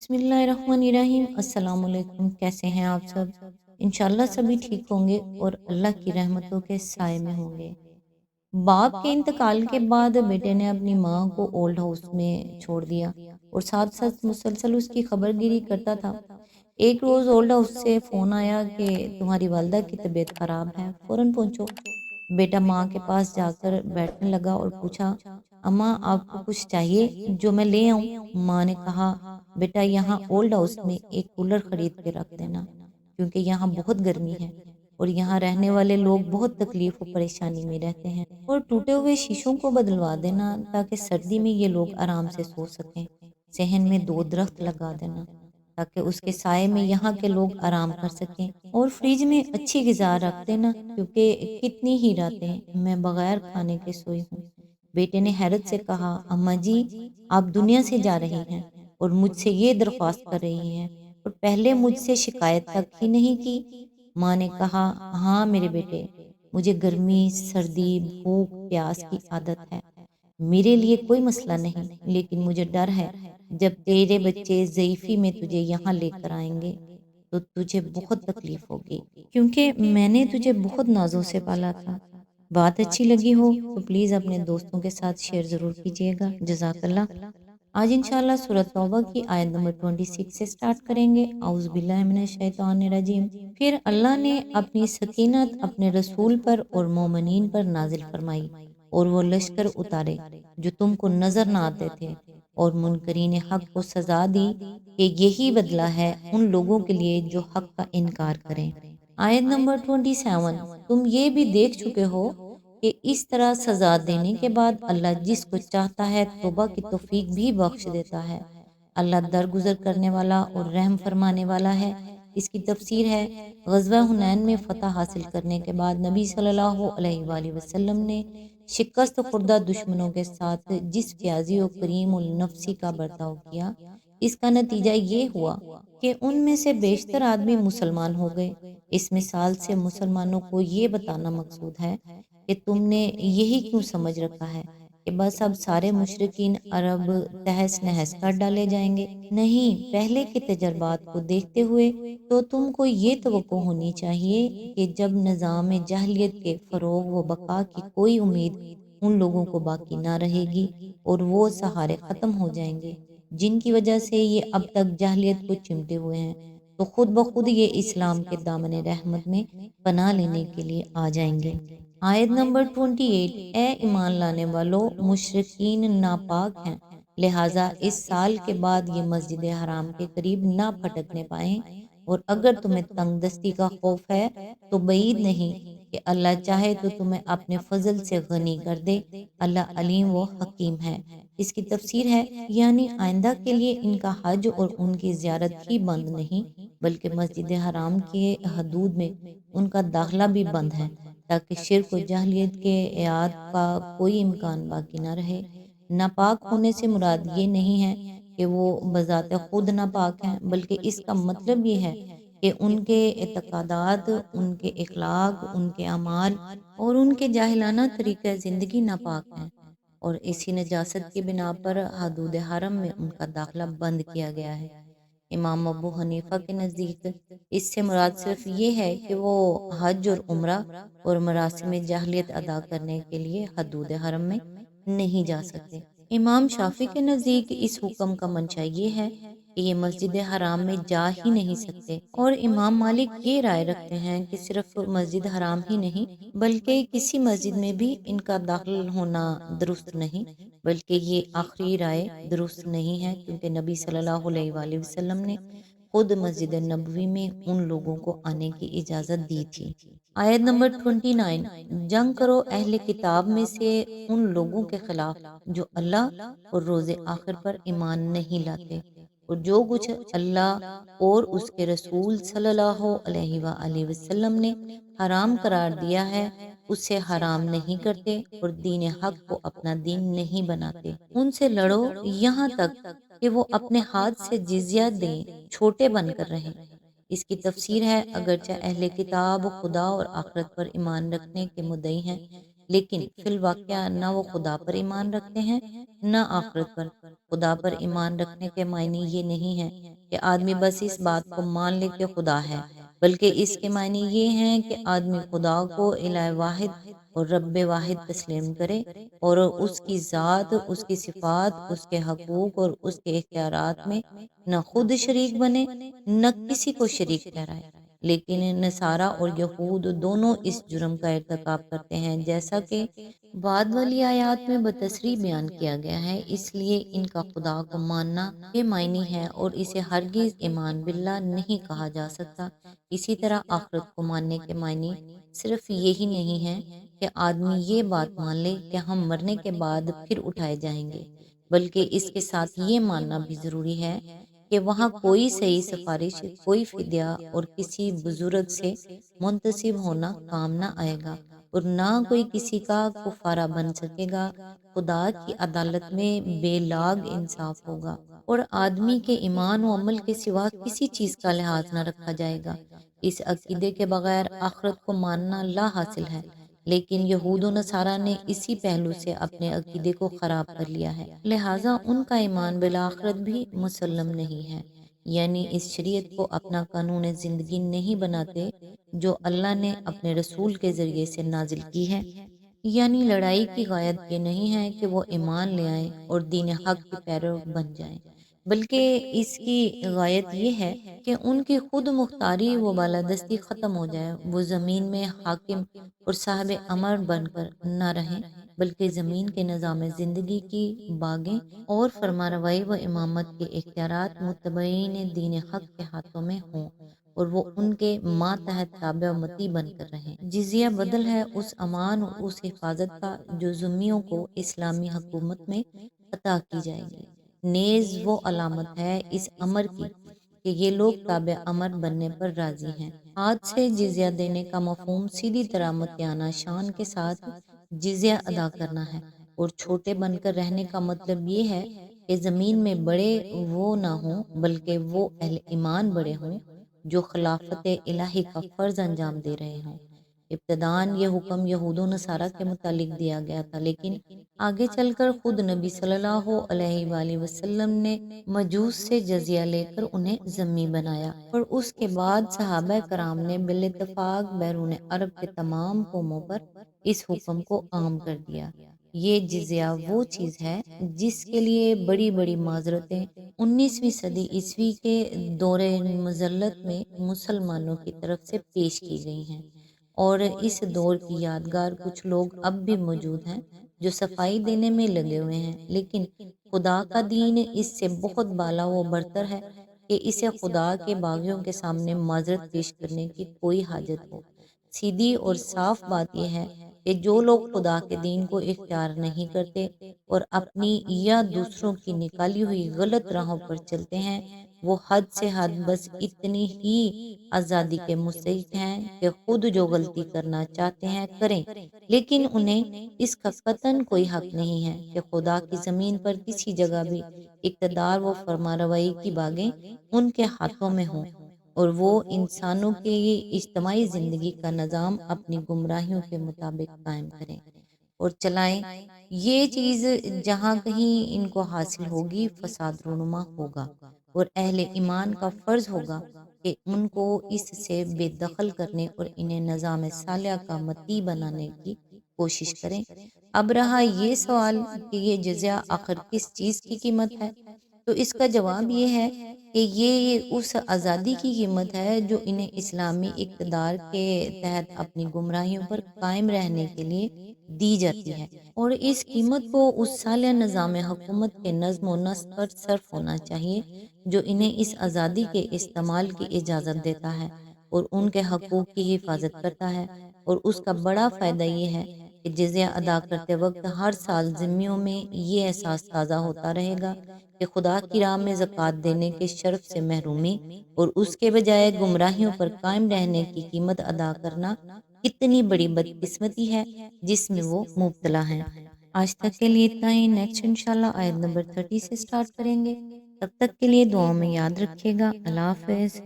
बिस्मिल्लाहिर्रहमानिर्रहीम। अस्सलाम वालेकुम। कैसे हैं आप सब? इंशाल्लाह सभी ठीक होंगे और अल्लाह की रहमतों के साए में होंगे। बाप के इंतकाल के बाद बेटे ने अपनी माँ को ओल्ड हाउस में छोड़ दिया और साथ साथ मुसलसल उसकी खबरगिरी करता था। एक रोज़ ओल्ड हाउस से फ़ोन आया कि तुम्हारी वालदा की तबीयत ख़राब है, फ़ौरन पहुँचो। बेटा माँ के पास जाकर बैठने लगा और पूछा, अम्मा आपको कुछ चाहिए जो मैं ले आऊँ? माँ ने कहा, बेटा यहाँ ओल्ड हाउस में एक कूलर खरीद के रख देना, क्योंकि यहाँ बहुत गर्मी है और यहाँ रहने वाले लोग बहुत तकलीफ और परेशानी में रहते हैं। और टूटे हुए शीशों को बदलवा देना ताकि सर्दी में ये लोग आराम से सो सकें। सहन में 2 दरख्त लगा देना ताकि उसके साए में यहाँ के लोग आराम कर सकें। और फ्रिज में अच्छी ग़िज़ा रख देना, क्योंकि कितनी ही रातें मैं बगैर खाने के सोई हूँ। बेटे ने हैरत से कहा, अम्मा जी आप दुनिया से जा रही हैं और मुझसे ये दरख्वास्त कर रही हैं और पहले मुझसे शिकायत तक ही नहीं की। माँ ने कहा, हाँ मेरे बेटे, मुझे गर्मी, सर्दी, भूख, प्यास की आदत है। मेरे लिए कोई मसला नहीं, लेकिन मुझे डर है जब तेरे बच्चे ज़ईफ़ी में तुझे यहाँ लेकर आएंगे तो तुझे बहुत तकलीफ होगी, क्योंकि मैंने तुझे बहुत नाज़ों से पाला था। बात अच्छी लगी हो तो प्लीज़ अपने दोस्तों के साथ शेयर ज़रूर कीजिएगा। जज़ाकल्लाह। आज इंशाल्लाह सूरत तौबा की आयत नंबर 26 से स्टार्ट करेंगे। औज़ु बिल्लाहि मिनश शैतानिर रजीम। फिर अल्लाह ने अपनी सकीनत अपने रसूल पर और मोमिनीन पर नाजिल फरमाई और वो लश्कर उतारे जो तुमको नजर ना आते थे, और मुनकरीन हक को सजा दी कि यही बदला है उन लोगों के लिए जो हक का इनकार करें। आयत नंबर 27। तुम ये भी देख चुके हो कि इस तरह सजा देने के बाद अल्लाह जिसको चाहता है तौबा की तौफीक भी बख्श देता है। अल्लाह दरगुजर करने वाला और रहम फरमाने वाला है। इसकी तफसीर है, ग़ज़वा हुनैन में फ़तह हासिल करने के बाद नबी सल्लल्लाहु अलैहि वसल्लम ने शिकस्त खुर्दा दुश्मनों के साथ जिस प्याजी और करीम उल नफ्सी का बर्ताव किया, इसका नतीजा ये हुआ कि उनमें से बेशतर आदमी मुसलमान हो गए। इस मिसाल से मुसलमानों को ये बताना मकसूद है कि तुमने यही क्यों समझ रखा है कि बस अब सारे मुशरिकीन अरब तहस नहस कर डाले जाएंगे। नहीं, पहले के तजर्बात को देखते हुए तो तुमको ये तवक्को होनी चाहिए कि जब निज़ाम जाहिलियत के फ़रोग़ व बका की कोई उम्मीद उन लोगों को बाकी ना रहेगी और वो सहारे ख़त्म हो जाएंगे जिनकी वजह से ये अब तक जाहिलियत को चिमटे हुए हैं, तो खुद ब खुद ये इस्लाम के दामन रहमत में पनाह लेने के लिए आ जाएंगे। आयत नंबर 28। ए ईमान लाने वालों, मुशरिकीन नापाक हैं, लिहाजा इस साल के बाद ये मस्जिद हराम के करीब ना फटकने पाएं। और अगर तुम्हें तंगदस्ती का खौफ है तो बईद नहीं कि अल्लाह चाहे तो तुम्हें अपने फजल से गनी कर दे। अल्लाह अलीम व हकीम है। इसकी तफसीर है, यानी आइंदा के लिए इनका हज और उनकी ज़ियारत ही बंद नहीं, बल्कि मस्जिद हराम के हदूद में उनका दाखिला भी बंद है, ताकि शिर्क व जाहिलियत के याद का कोई इम्कान बाकी न रहे। नापाक होने से मुराद ये नहीं है कि वो बज़ाते खुद नापाक हैं, बल्कि इसका मतलब ये है कि उनके एतक़ादात, उनके इखलाक, उनके अमाल और उनके जाहिलाना तरीक़े ज़िंदगी नापाक हैं, और इसी नजासत की बिना पर हदूद हरम में उनका दाखिला बंद किया गया है। इमाम अबू हनीफा के नज़दीक इससे मुराद सिर्फ ये है कि वो हज और उम्रा और मरासिम जाहिलियत अदा करने के लिए हदूद हरम में नहीं जा सकते। इमाम शाफी के नज़दीक इस हुक्म का मंशा ये है कि ये मस्जिद हराम में जा ही नहीं सकते, और इमाम मालिक ये राय रखते हैं कि सिर्फ मस्जिद हराम ही नहीं बल्कि किसी मस्जिद में भी इनका दाखिल होना दुरुस्त नहीं, बल्कि ये आखिरी राय दुरुस्त नहीं है, क्योंकि नबी सल्लल्लाहु अलैहि वसल्लम ने खुद मस्जिद नबवी में उन लोगों को आने की इजाज़त दी थी। आयत नंबर 29। जंग करो अहले किताब में से उन लोगों के खिलाफ जो अल्लाह और रोज़े आखिर पर ईमान नहीं लाते और जो कुछ अल्लाह और उसके रसूल सल्लल्लाहु अलैहि वसल्लम ने हराम करार दिया है उसे हराम नहीं करते और दीन हक को अपना दीन नहीं बनाते। उनसे लड़ो यहाँ तक कि वो अपने हाथ से जिजिया दें, छोटे बनकर रहें। इसकी तफसीर है, अगरचे अहले किताब खुदा और आखिरत पर ईमान रखने के मुद्दई हैं, लेकिन फिल वाक़या न वो खुदा पर ईमान रखते हैं न आखिरत पर। खुदा पर ईमान रखने के मायने ये नहीं है کہ آدمی بس اس بات کو مان لے کہ خدا ہے، بلکہ اس کے معنی یہ ہیں کہ آدمی خدا کو الہ واحد اور رب واحد تسلیم کرے اور اس کی ذات، اس کی صفات، اس کے حقوق اور اس کے اختیارات میں نہ خود شریک بنے نہ کسی کو شریک ٹھہرائے۔ لیکن نصارہ اور یہود دونوں اس جرم کا ارتکاب کرتے ہیں، جیسا کہ بعد والی آیات میں بتصریح بیان کیا گیا ہے۔ اس لیے ان کا خدا کو ماننا بے معنی ہے اور اسے ہرگز ایمان باللہ نہیں کہا جا سکتا۔ اسی طرح آخرت کو ماننے کے معنی صرف یہی نہیں ہے کہ آدمی یہ بات مان لے کہ ہم مرنے کے بعد پھر اٹھائے جائیں گے، بلکہ اس کے ساتھ یہ ماننا بھی ضروری ہے کہ وہاں کوئی صحیح سفارش، کوئی فدیہ اور کسی بزرگ سے منتسب ہونا کام نہ آئے گا اور نہ کوئی کسی کا کفارہ بن سکے گا۔ خدا کی عدالت میں بے لاگ انصاف ہوگا اور آدمی کے ایمان و عمل کے سوا کسی چیز کا لحاظ نہ رکھا جائے گا۔ اس عقیدے کے بغیر آخرت کو ماننا لا حاصل ہے، لیکن یہود و نصارہ نے اسی پہلو سے اپنے عقیدے کو خراب کر لیا ہے، لہٰذا ان کا ایمان بالآخرت بھی مسلم نہیں ہے، یعنی اس شریعت کو اپنا قانون زندگی نہیں بناتے جو اللہ نے اپنے رسول کے ذریعے سے نازل کی ہے۔ یعنی لڑائی کی غایت یہ نہیں ہے کہ وہ ایمان لے آئیں اور دین حق کی پیرو بن جائیں، بلکہ اس کی غایت یہ ہے کہ ان کی خود مختاری و بالادستی ختم ہو جائے، وہ زمین میں حاکم اور صاحب امر بن کر نہ رہیں، بلکہ زمین کے نظام زندگی کی باغیں اور فرمانروائی و امامت کے اختیارات متبعین دین حق کے ہاتھوں میں ہوں اور وہ ان کے ماتحت تابع و مطیع بن کر رہیں۔ جزیہ بدل ہے اس امان اور اس حفاظت کا جو ذمیوں کو اسلامی حکومت میں عطا کی جائے گی، نیز وہ علامت ہے اس امر کی کہ یہ لوگ تابع امر بننے پر راضی ہیں۔ ہاتھ سے جزیہ دینے کا مفہوم سیدھی طرح متیانہ شان کے ساتھ جزیہ ادا کرنا ہے، اور چھوٹے بن کر رہنے کا مطلب یہ ہے کہ زمین میں بڑے وہ نہ ہوں بلکہ وہ اہل ایمان بڑے ہوں جو خلافت الہی کا فرض انجام دے رہے ہوں۔ ابتداً یہ حکم یہود و نصارہ کے متعلق دیا گیا تھا، لیکن آگے چل کر خود نبی صلی اللہ علیہ وآلہ وسلم نے مجوس سے جزیہ لے کر انہیں ذمی بنایا، اور اس کے بعد صحابہ کرام نے بالاتفاق بیرون عرب کے تمام قوموں پر اس حکم کو عام کر دیا۔ یہ جزیہ وہ چیز ہے جس کے لیے بڑی بڑی معذرتیں 19ویں صدی عیسوی کے دور مذلت میں مسلمانوں کی طرف سے پیش کی گئی ہیں، اور اس دور کی یادگار کچھ لوگ اب بھی موجود ہیں جو صفائی دینے میں لگے ہوئے ہیں، لیکن خدا کا دین اس سے بہت بالا و برتر ہے کہ اسے خدا کے باغیوں کے سامنے معذرت پیش کرنے کی کوئی حاجت ہو۔ سیدھی اور صاف بات یہ ہے کہ جو لوگ خدا کے دین کو اختیار نہیں کرتے اور اپنی یا دوسروں کی نکالی ہوئی غلط راہوں پر چلتے ہیں، وہ حد سے حد بس اتنی ہی آزادی کے مستحق ہیں کہ خود جو غلطی کرنا چاہتے ہیں کریں، لیکن انہیں اس کا قطعاً کوئی حق نہیں ہے کہ خدا کی زمین پر کسی جگہ بھی اقتدار و فرمانروائی کی باغیں ان کے ہاتھوں میں ہوں اور وہ انسانوں کی اجتماعی زندگی کا نظام اپنی گمراہیوں کے مطابق قائم کریں اور چلائیں۔ یہ چیز جہاں کہیں ان کو حاصل ہوگی فساد رونما ہوگا، اور اہل ایمان کا فرض ہوگا کہ ان کو اس سے بے دخل کرنے اور انہیں نظام صالح کا مطیع بنانے کی کوشش کریں۔ اب رہا یہ سوال کہ یہ جزیہ آخر کس چیز کی قیمت ہے، تو اس کا جواب یہ ہے کہ یہ اس آزادی کی قیمت ہے جو انہیں اسلامی اقتدار کے تحت اپنی گمراہیوں پر قائم رہنے کے لیے دی جاتی ہے، اور اس قیمت کو اس صالح نظام حکومت کے نظم و نسق پر صرف ہونا چاہیے جو انہیں اس آزادی کے استعمال کی اجازت دیتا ہے اور ان کے حقوق کی حفاظت کرتا ہے۔ اور اس کا بڑا فائدہ یہ ہے کہ جزیہ ادا کرتے وقت ہر سال ذمیوں میں یہ احساس تازہ ہوتا رہے گا کہ خدا کی راہ میں زکوٰۃ دینے کے شرف سے محرومی اور اس کے بجائے گمراہیوں پر قائم رہنے کی قیمت ادا کرنا کتنی بڑی بدقسمتی ہے جس میں وہ مبتلا ہیں۔ آج تک کے لیے اتنا ہی، نیکسٹ انشاءاللہ آیت نمبر 30 سے سٹارٹ کریں گے۔ تب تک کے لیے دعاؤں میں یاد رکھیے گا۔ اللہ حافظ۔